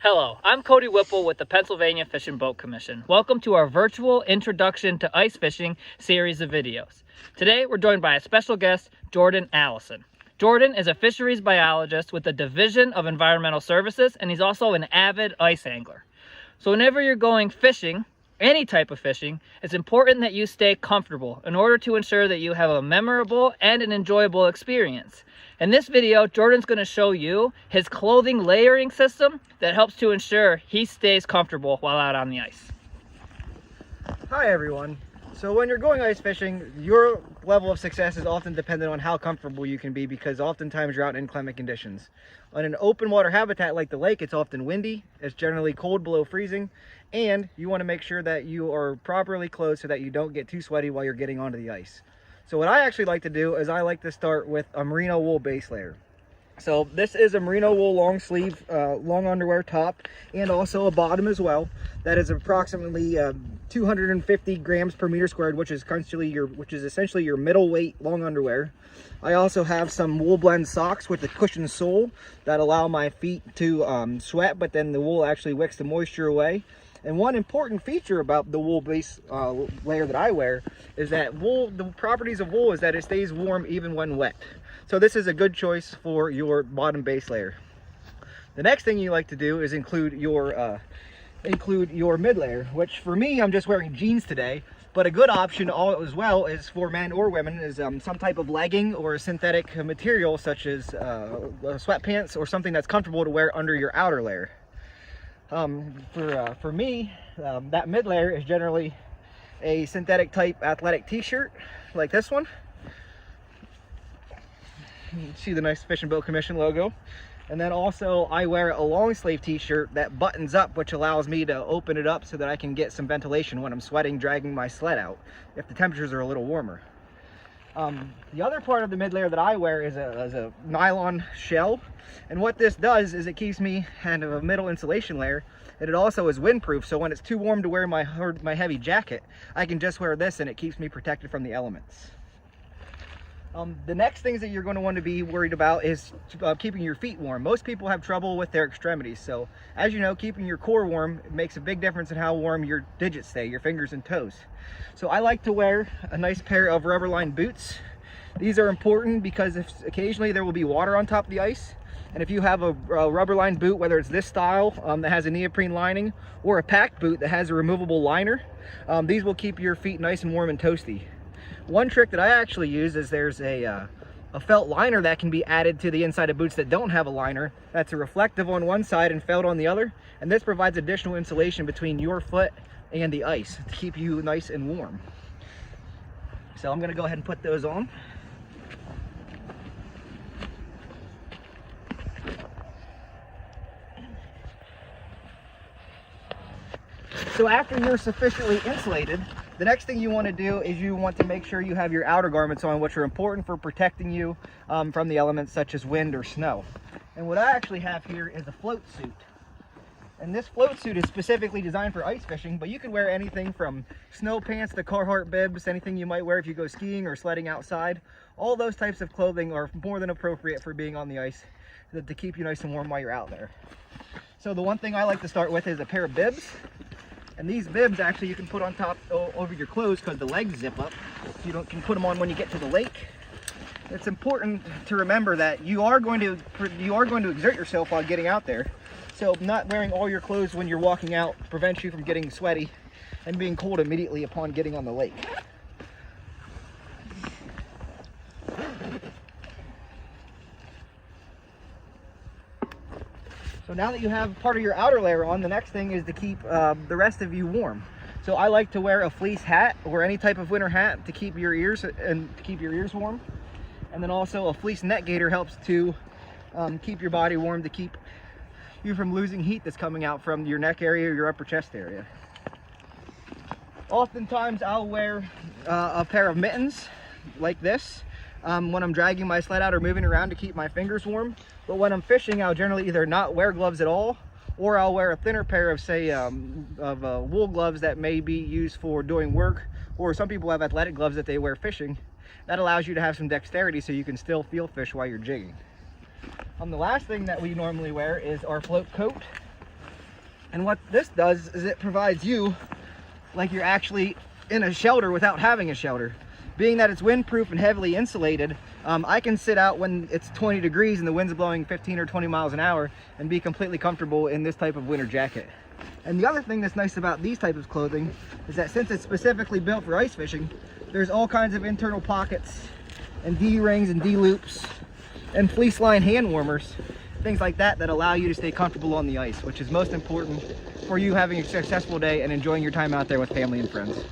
Hello, I'm Cody Whipple with the Pennsylvania Fish and Boat Commission. Welcome to our virtual Introduction to Ice Fishing series of videos. Today we're joined by a special guest, Jordan Allison. Jordan is a fisheries biologist with the Division of Environmental Services, and he's also an avid ice angler. So whenever you're going fishing, any type of fishing, it's important that you stay comfortable in order to ensure that you have a memorable and an enjoyable experience. In this video, Jordan's going to show you his clothing layering system that helps to ensure he stays comfortable while out on the ice. Hi everyone. So when you're going ice fishing, your level of success is often dependent on how comfortable you can be, because oftentimes you're out in inclement conditions. On an open water habitat like the lake, it's often windy, it's generally cold below freezing, and you want to make sure that you are properly clothed so that you don't get too sweaty while you're getting onto the ice. So what I actually like to do is I like to start with a merino wool base layer. So this is a merino wool long sleeve, long underwear top, and also a bottom as well. That is approximately 250 grams per meter squared, which is essentially your middle weight long underwear. I also have some wool blend socks with a cushioned sole that allow my feet to sweat, but then the wool actually wicks the moisture away. And one important feature about the wool base layer that I wear is that the properties of wool is that it stays warm even when wet. So this is a good choice for your bottom base layer. The next thing you like to do is include your mid layer, which for me, I'm just wearing jeans today, but a good option as well is for men or women is some type of legging or a synthetic material such as sweatpants or something that's comfortable to wear under your outer layer. For me, that mid layer is generally a synthetic type athletic t-shirt like this one. You can see the nice Fish and Boat Commission logo. And then also I wear a long sleeve t-shirt that buttons up, which allows me to open it up so that I can get some ventilation when I'm sweating, dragging my sled out, if the temperatures are a little warmer. The other part of the mid layer that I wear is a nylon shell, and what this does is it keeps me kind of a middle insulation layer, and it also is windproof, so when it's too warm to wear my heavy jacket, I can just wear this and it keeps me protected from the elements. The next things that you're going to want to be worried about is keeping your feet warm. Most people have trouble with their extremities, so as you know, keeping your core warm makes a big difference in how warm your digits stay, your fingers and toes. So I like to wear a nice pair of rubber-lined boots. These are important because occasionally there will be water on top of the ice, and if you have a rubber-lined boot, whether it's this style that has a neoprene lining or a packed boot that has a removable liner, these will keep your feet nice and warm and toasty. One trick that I actually use is there's a felt liner that can be added to the inside of boots that don't have a liner. That's a reflective on one side and felt on the other, and this provides additional insulation between your foot and the ice to keep you nice and warm. So I'm going to go ahead and put those on. So after you're sufficiently insulated, the next thing you want to do is you want to make sure you have your outer garments on, which are important for protecting you from the elements such as wind or snow. And what I actually have here is a float suit. And this float suit is specifically designed for ice fishing, but you can wear anything from snow pants to Carhartt bibs, anything you might wear if you go skiing or sledding outside. All those types of clothing are more than appropriate for being on the ice to keep you nice and warm while you're out there. So the one thing I like to start with is a pair of bibs. And these bibs actually you can put on top over your clothes because the legs zip up. You can put them on when you get to the lake. It's important to remember that you are going to exert yourself while getting out there. So not wearing all your clothes when you're walking out prevents you from getting sweaty and being cold immediately upon getting on the lake. So now that you have part of your outer layer on, the next thing is to keep the rest of you warm. So I like to wear a fleece hat or any type of winter hat to keep your ears warm. And then also a fleece neck gaiter helps to keep your body warm, to keep you from losing heat that's coming out from your neck area or your upper chest area. Oftentimes I'll wear a pair of mittens like this when I'm dragging my sled out or moving around to keep my fingers warm. But when I'm fishing, I'll generally either not wear gloves at all, or I'll wear a thinner pair of, say, wool gloves that may be used for doing work, or some people have athletic gloves that they wear fishing. That allows you to have some dexterity so you can still feel fish while you're jigging. The last thing that we normally wear is our float coat. And what this does is it provides you like you're actually in a shelter without having a shelter. Being that it's windproof and heavily insulated, I can sit out when it's 20 degrees and the wind's blowing 15 or 20 miles an hour and be completely comfortable in this type of winter jacket. And the other thing that's nice about these types of clothing is that since it's specifically built for ice fishing, there's all kinds of internal pockets and D-rings and D-loops and fleece line hand warmers, things like that, that allow you to stay comfortable on the ice, which is most important for you having a successful day and enjoying your time out there with family and friends.